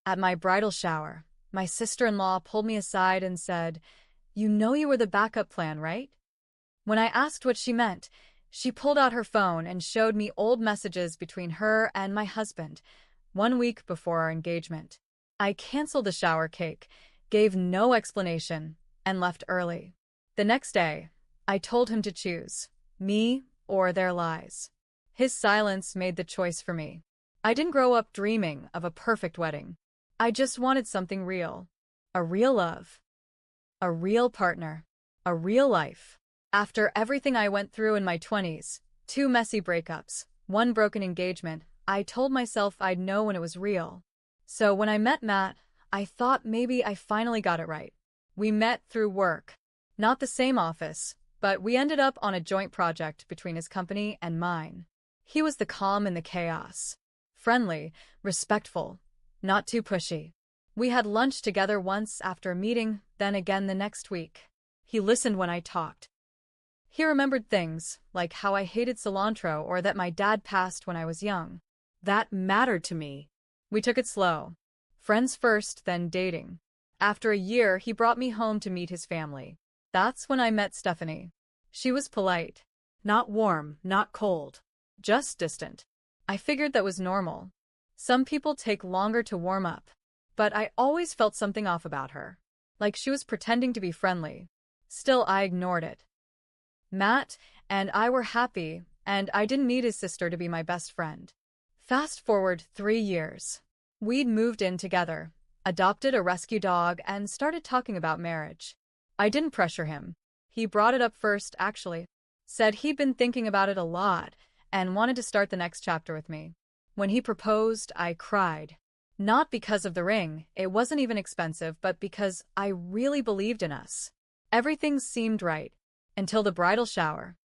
At my bridal shower, my sister-in-law pulled me aside and said, "You know you were the backup plan, right?" When I asked what she meant, she pulled out her phone and showed me old messages between her and my husband, 1 week before our engagement. I canceled the shower cake, gave no explanation, and left early. The next day, I told him to choose me or their lies. His silence made the choice for me. I didn't grow up dreaming of a perfect wedding. I just wanted something real. A real love. A real partner. A real life. After everything I went through in my 20s, 2 messy breakups, 1 broken engagement, I told myself I'd know when it was real. So when I met Matt, I thought maybe I finally got it right. We met through work. Not the same office, but we ended up on a joint project between his company and mine. He was the calm in the chaos. Friendly, respectful, not too pushy. We had lunch together once after a meeting, then again the next week. He listened when I talked. He remembered things, like how I hated cilantro or that my dad passed when I was young. That mattered to me. We took it slow. Friends first, then dating. After a year, he brought me home to meet his family. That's when I met Stephanie. She was polite. Not warm, not cold. Just distant. I figured that was normal. Some people take longer to warm up. But I always felt something off about her. Like she was pretending to be friendly. Still, I ignored it. Matt and I were happy, and I didn't need his sister to be my best friend. Fast forward 3 years. We'd moved in together, adopted a rescue dog, and started talking about marriage. I didn't pressure him. He brought it up first, actually. Said he'd been thinking about it a lot and wanted to start the next chapter with me. When he proposed, I cried. Not because of the ring, it wasn't even expensive, but because I really believed in us. Everything seemed right. Until the bridal shower.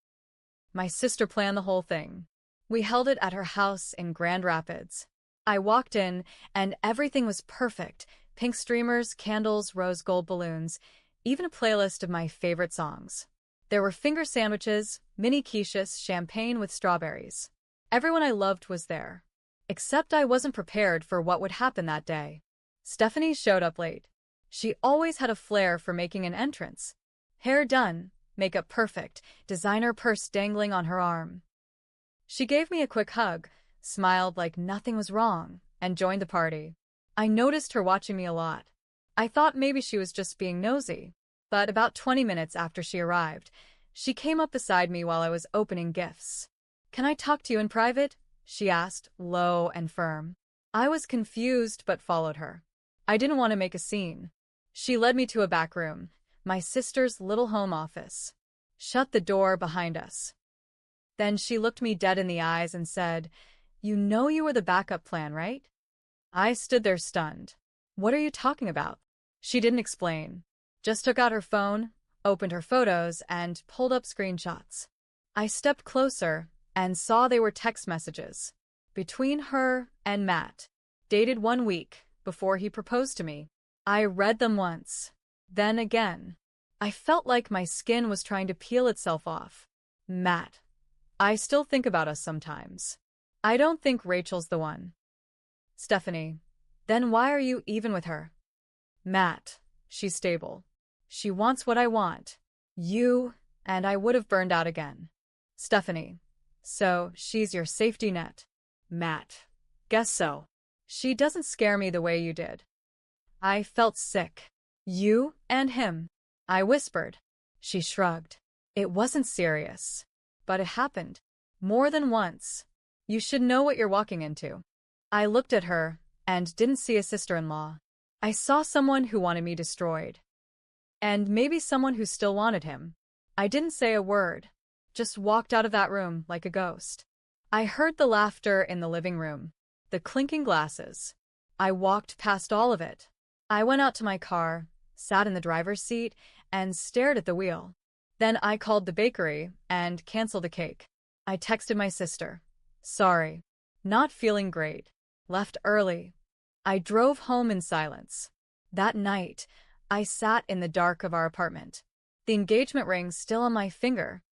My sister planned the whole thing. We held it at her house in Grand Rapids. I walked in, and everything was perfect. Pink streamers, candles, rose gold balloons, even a playlist of my favorite songs. There were finger sandwiches, mini quiches, champagne with strawberries. Everyone I loved was there. Except I wasn't prepared for what would happen that day. Stephanie showed up late. She always had a flair for making an entrance. Hair done. Makeup perfect, designer purse dangling on her arm. She gave me a quick hug, smiled like nothing was wrong, and joined the party. I noticed her watching me a lot. I thought maybe she was just being nosy. But about 20 minutes after she arrived, she came up beside me while I was opening gifts. "Can I talk to you in private?" she asked, low and firm. I was confused but followed her. I didn't want to make a scene. She led me to a back room. My sister's little home office. Shut the door behind us. Then she looked me dead in the eyes and said, "You know you were the backup plan, right?" I stood there stunned. "What are you talking about?" She didn't explain. Just took out her phone, opened her photos, and pulled up screenshots. I stepped closer and saw they were text messages. Between her and Matt. Dated 1 week before he proposed to me. I read them once. Then again. I felt like my skin was trying to peel itself off. Matt. I still think about us sometimes. I don't think Rachel's the one. Stephanie. Then why are you even with her? Matt. She's stable. She wants what I want. You, and I would have burned out again. Stephanie. So, she's your safety net. Matt. Guess so. She doesn't scare me the way you did. I felt sick. You and him. I whispered. She shrugged. It wasn't serious. But it happened. More than once. You should know what you're walking into. I looked at her and didn't see a sister-in-law. I saw someone who wanted me destroyed. And maybe someone who still wanted him. I didn't say a word. Just walked out of that room like a ghost. I heard the laughter in the living room. The clinking glasses. I walked past all of it. I went out to my car, sat in the driver's seat, and stared at the wheel. Then I called the bakery and canceled the cake. I texted my sister. Sorry. Not feeling great. Left early. I drove home in silence. That night, I sat in the dark of our apartment. The engagement ring still on my finger.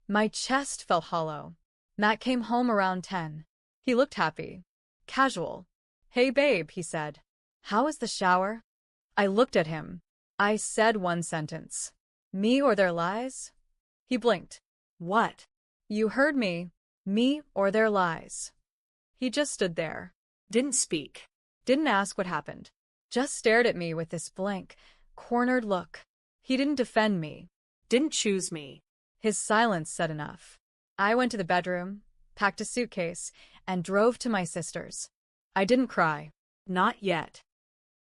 My chest felt hollow. Matt came home around 10. He looked happy. Casual. Hey babe, he said. How is the shower? I looked at him. I said one sentence. Me or their lies? He blinked. What? You heard me. Me or their lies. He just stood there. Didn't speak. Didn't ask what happened. Just stared at me with this blank, cornered look. He didn't defend me. Didn't choose me. His silence said enough. I went to the bedroom, packed a suitcase, and drove to my sister's. I didn't cry. Not yet.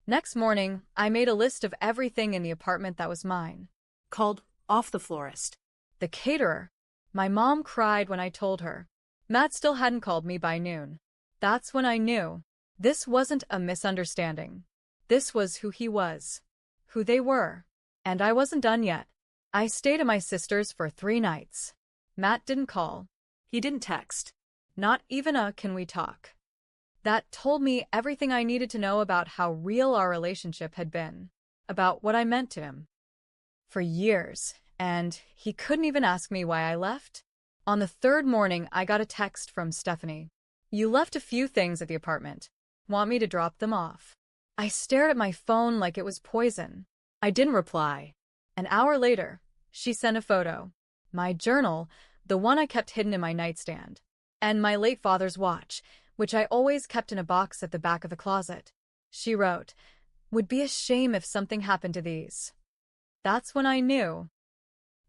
Next morning, I made a list of everything in the apartment that was mine. Called off the florist. The caterer. My mom cried when I told her. Matt still hadn't called me by noon. That's when I knew. This wasn't a misunderstanding. This was who he was. Who they were. And I wasn't done yet. I stayed at my sister's for 3 nights. Matt didn't call. He didn't text. Not even a "can we talk?" That told me everything I needed to know about how real our relationship had been. About what I meant to him. For years. And he couldn't even ask me why I left. On the 3rd morning, I got a text from Stephanie. You left a few things at the apartment. Want me to drop them off? I stared at my phone like it was poison. I didn't reply. An hour later, she sent a photo. My journal, the one I kept hidden in my nightstand. And my late father's watch, which I always kept in a box at the back of the closet. She wrote, "Would be a shame if something happened to these." That's when I knew.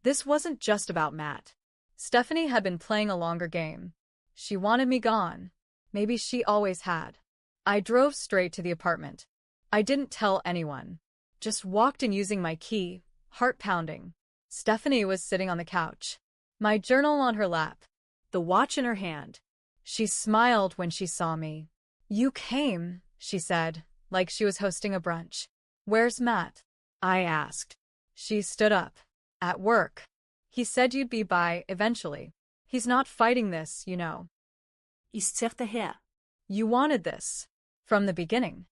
This wasn't just about Matt. Stephanie had been playing a longer game. She wanted me gone. Maybe she always had. I drove straight to the apartment. I didn't tell anyone. Just walked in using my key, heart pounding. Stephanie was sitting on the couch. My journal on her lap. The watch in her hand. She smiled when she saw me. You came, she said, like she was hosting a brunch. Where's Matt? I asked. She stood up. At work. He said you'd be by eventually. He's not fighting this, you know. Ist her. You wanted this. From the beginning.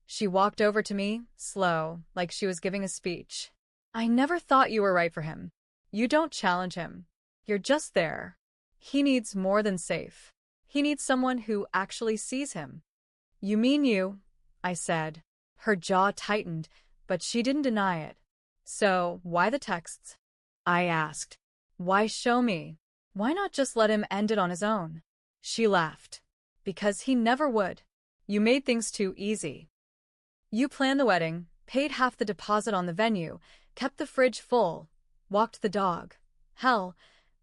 She walked over to me, slow, like she was giving a speech. I never thought you were right for him. You don't challenge him. You're just there. He needs more than safe. He needs someone who actually sees him. You mean you, I said. Her jaw tightened, but she didn't deny it. So, why the texts? I asked. Why show me? Why not just let him end it on his own? She laughed. Because he never would. You made things too easy. You planned the wedding, paid half the deposit on the venue, kept the fridge full, walked the dog. Hell,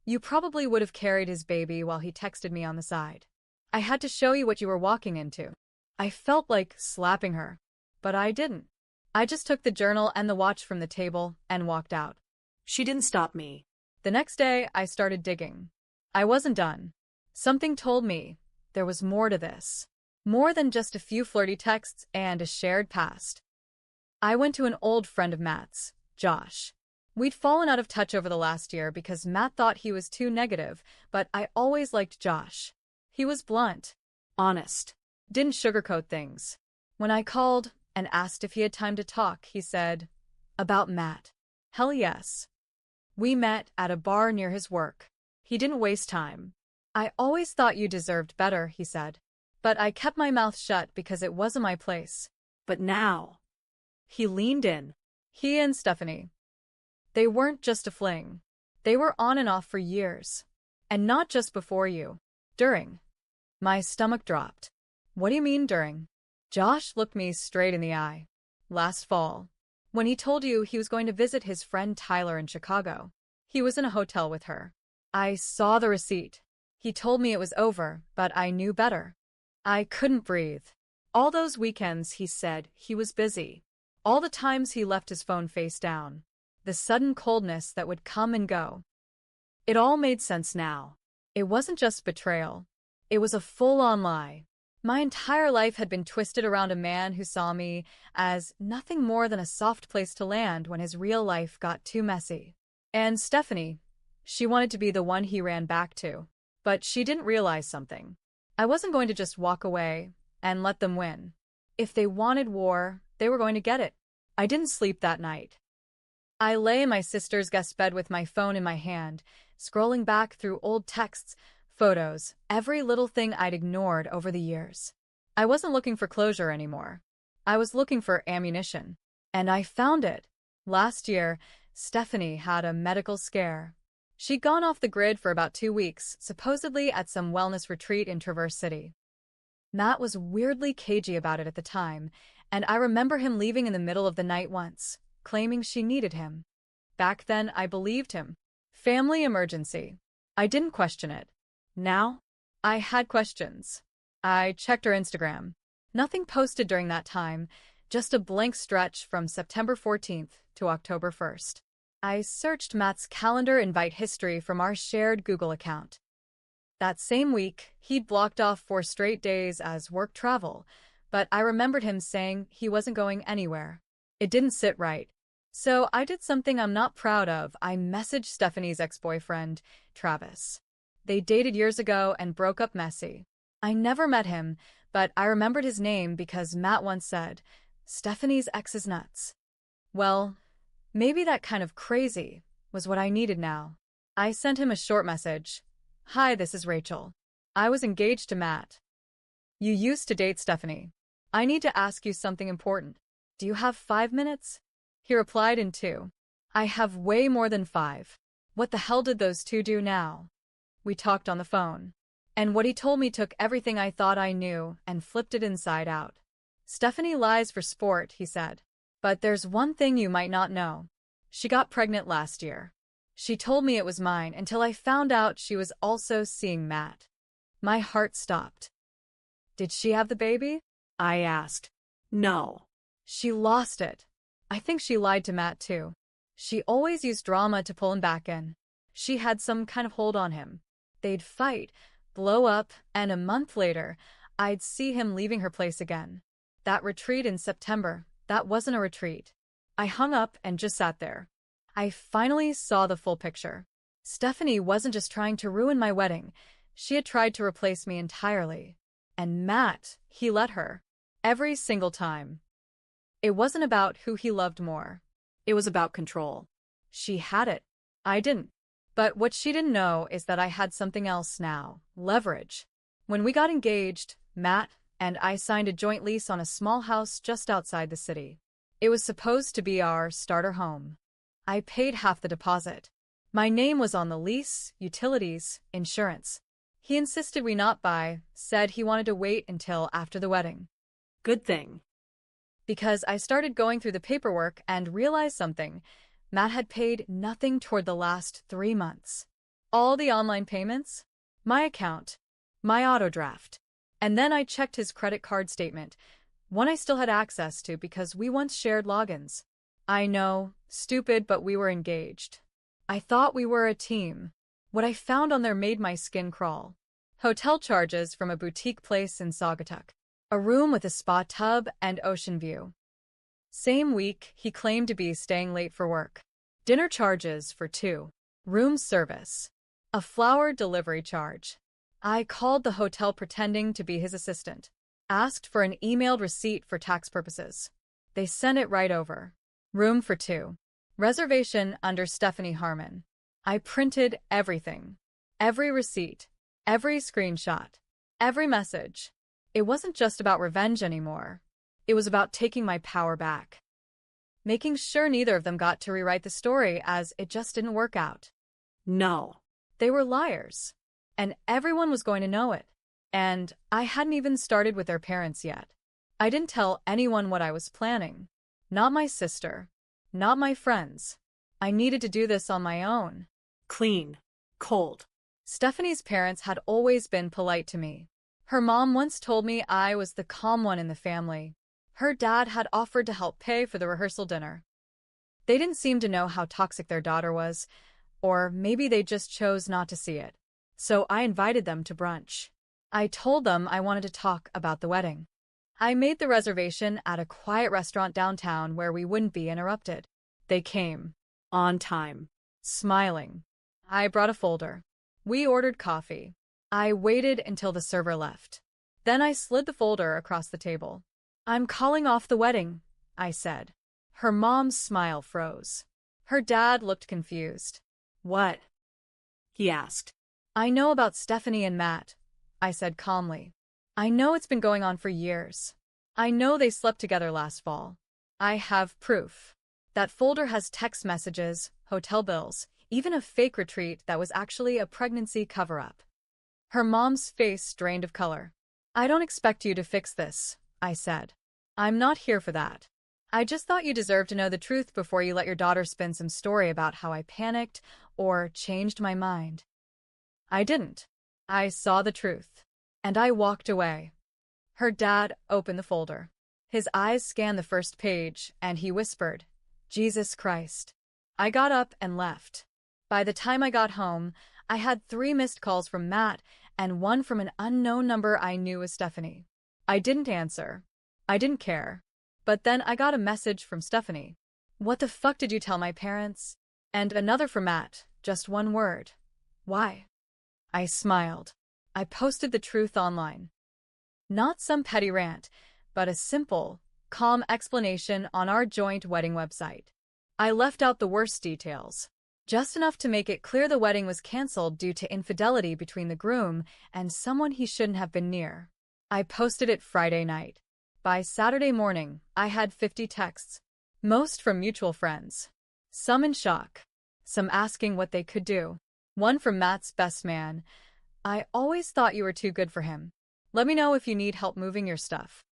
you probably would have carried his baby while he texted me on the side. I had to show you what you were walking into. I felt like slapping her. But I didn't. I just took the journal and the watch from the table and walked out. She didn't stop me. The next day, I started digging. I wasn't done. Something told me there was more to this. More than just a few flirty texts and a shared past. I went to an old friend of Matt's, Josh. We'd fallen out of touch over the last year because Matt thought he was too negative, but I always liked Josh. He was blunt. Honest. Didn't sugarcoat things. When I called and asked if he had time to talk, he said, "About Matt." Hell yes. We met at a bar near his work. He didn't waste time. I always thought you deserved better, he said. But I kept my mouth shut because it wasn't my place. But now. He leaned in. He and Stephanie. They weren't just a fling. They were on and off for years. And not just before you. During. My stomach dropped. What do you mean during? Josh looked me straight in the eye. Last fall. When he told you he was going to visit his friend Tyler in Chicago. He was in a hotel with her. I saw the receipt. He told me it was over, but I knew better. I couldn't breathe. All those weekends, he said, he was busy. All the times he left his phone face down. The sudden coldness that would come and go. It all made sense now. It wasn't just betrayal. It was a full-on lie. My entire life had been twisted around a man who saw me as nothing more than a soft place to land when his real life got too messy. And Stephanie, she wanted to be the one he ran back to. But she didn't realize something. I wasn't going to just walk away and let them win. If they wanted war, they were going to get it. I didn't sleep that night. I lay in my sister's guest bed with my phone in my hand, scrolling back through old texts, photos, every little thing I'd ignored over the years. I wasn't looking for closure anymore. I was looking for ammunition. And I found it. Last year, Stephanie had a medical scare. She'd gone off the grid for about 2 weeks, supposedly at some wellness retreat in Traverse City. Matt was weirdly cagey about it at the time, and I remember him leaving in the middle of the night once, claiming she needed him. Back then, I believed him. Family emergency. I didn't question it. Now, I had questions. I checked her Instagram. Nothing posted during that time, just a blank stretch from September 14th to October 1st. I searched Matt's calendar invite history from our shared Google account. That same week, he'd blocked off 4 straight days as work travel, but I remembered him saying he wasn't going anywhere. It didn't sit right. So I did something I'm not proud of. I messaged Stephanie's ex-boyfriend, Travis. They dated years ago and broke up messy. I never met him, but I remembered his name because Matt once said, "Stephanie's ex is nuts." Well, maybe that kind of crazy was what I needed now. I sent him a short message. "Hi, this is Rachel. I was engaged to Matt. You used to date Stephanie. I need to ask you something important. Do you have 5 minutes?" He replied in 2. "I have way more than 5. What the hell did those 2 do now?" We talked on the phone. And what he told me took everything I thought I knew and flipped it inside out. "Stephanie lies for sport," he said. "But there's one thing you might not know. She got pregnant last year. She told me it was mine until I found out she was also seeing Matt." My heart stopped. "Did she have the baby?" I asked. No. "She lost it. I think she lied to Matt too. She always used drama to pull him back in. She had some kind of hold on him. They'd fight, blow up, and a month later, I'd see him leaving her place again. That retreat in September, that wasn't a retreat." I hung up and just sat there. I finally saw the full picture. Stephanie wasn't just trying to ruin my wedding. She had tried to replace me entirely. And Matt, he let her. Every single time. It wasn't about who he loved more. It was about control. She had it. I didn't. But what she didn't know is that I had something else now. Leverage. When we got engaged, Matt and I signed a joint lease on a small house just outside the city. It was supposed to be our starter home. I paid half the deposit. My name was on the lease, utilities, insurance. He insisted we not buy, said he wanted to wait until after the wedding. Good thing. Because I started going through the paperwork and realized something. Matt had paid nothing toward the last 3 months. All the online payments, my account, my auto draft. And then I checked his credit card statement, one I still had access to because we once shared logins. I know, stupid, but we were engaged. I thought we were a team. What I found on there made my skin crawl. Hotel charges from a boutique place in Saugatuck. A room with a spa tub and ocean view. Same week, he claimed to be staying late for work. Dinner charges for 2. Room service. A flower delivery charge. I called the hotel pretending to be his assistant. Asked for an emailed receipt for tax purposes. They sent it right over. Room for 2. Reservation under Stephanie Harmon. I printed everything. Every receipt. Every screenshot. Every message. It wasn't just about revenge anymore. It was about taking my power back. Making sure neither of them got to rewrite the story as it just didn't work out. No. They were liars. And everyone was going to know it. And I hadn't even started with their parents yet. I didn't tell anyone what I was planning. Not my sister. Not my friends. I needed to do this on my own. Clean. Cold. Stephanie's parents had always been polite to me. Her mom once told me I was the calm one in the family. Her dad had offered to help pay for the rehearsal dinner. They didn't seem to know how toxic their daughter was, or maybe they just chose not to see it. So I invited them to brunch. I told them I wanted to talk about the wedding. I made the reservation at a quiet restaurant downtown where we wouldn't be interrupted. They came. On time. Smiling. I brought a folder. We ordered coffee. I waited until the server left. Then I slid the folder across the table. "I'm calling off the wedding," I said. Her mom's smile froze. Her dad looked confused. "What?" he asked. "I know about Stephanie and Matt," I said calmly. "I know it's been going on for years. I know they slept together last fall. I have proof. That folder has text messages, hotel bills, even a fake retreat that was actually a pregnancy cover-up. Her mom's face drained of color. I don't expect you to fix this, I said. I'm not here for that. I just thought you deserved to know the truth before you let your daughter spin some story about how I panicked or changed my mind. I didn't. I saw the truth. And I walked away. Her dad opened the folder. His eyes scanned the first page, and he whispered, "Jesus Christ." I got up and left. By the time I got home, I had 3 missed calls from Matt and one from an unknown number I knew was Stephanie. I didn't answer. I didn't care. But then I got a message from Stephanie. "What the fuck did you tell my parents?" And another from Matt, just one word. "Why?" I smiled. I posted the truth online. Not some petty rant, but a simple, calm explanation on our joint wedding website. I left out the worst details. Just enough to make it clear the wedding was canceled due to infidelity between the groom and someone he shouldn't have been near. I posted it Friday night. By Saturday morning, I had 50 texts, most from mutual friends. Some in shock, some asking what they could do. One from Matt's best man. "I always thought you were too good for him. Let me know if you need help moving your stuff."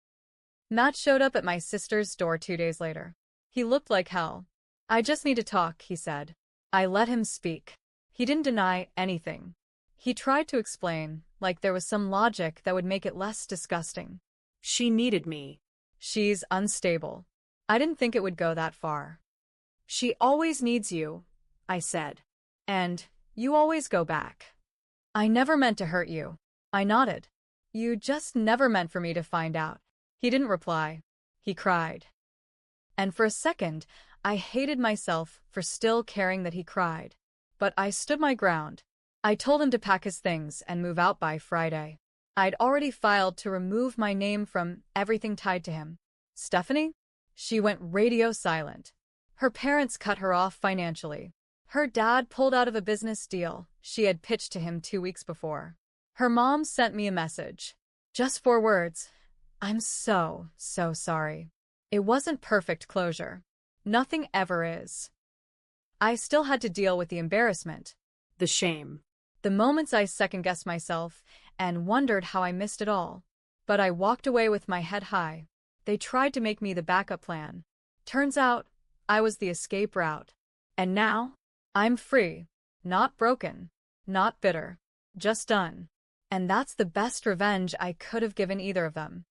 Matt showed up at my sister's door 2 days later. He looked like hell. "I just need to talk," he said. I let him speak. He didn't deny anything. He tried to explain, like there was some logic that would make it less disgusting. She needed me. "She's unstable." I didn't think it would go that far. "She always needs you," I said. "And you always go back." "I never meant to hurt you." I nodded. "You just never meant for me to find out." He didn't reply. He cried. And for a second, I hated myself for still caring that he cried. But I stood my ground. I told him to pack his things and move out by Friday. I'd already filed to remove my name from everything tied to him. Stephanie? She went radio silent. Her parents cut her off financially. Her dad pulled out of a business deal she had pitched to him 2 weeks before. Her mom sent me a message. Just 4 words. "I'm so sorry." It wasn't perfect closure. Nothing ever is. I still had to deal with the embarrassment, The shame. the moments I second-guessed myself and wondered how I missed it all. But I walked away with my head high. They tried to make me the backup plan. Turns out, I was the escape route. And now, I'm free. Not broken. Not bitter. Just done. And that's the best revenge I could have given either of them.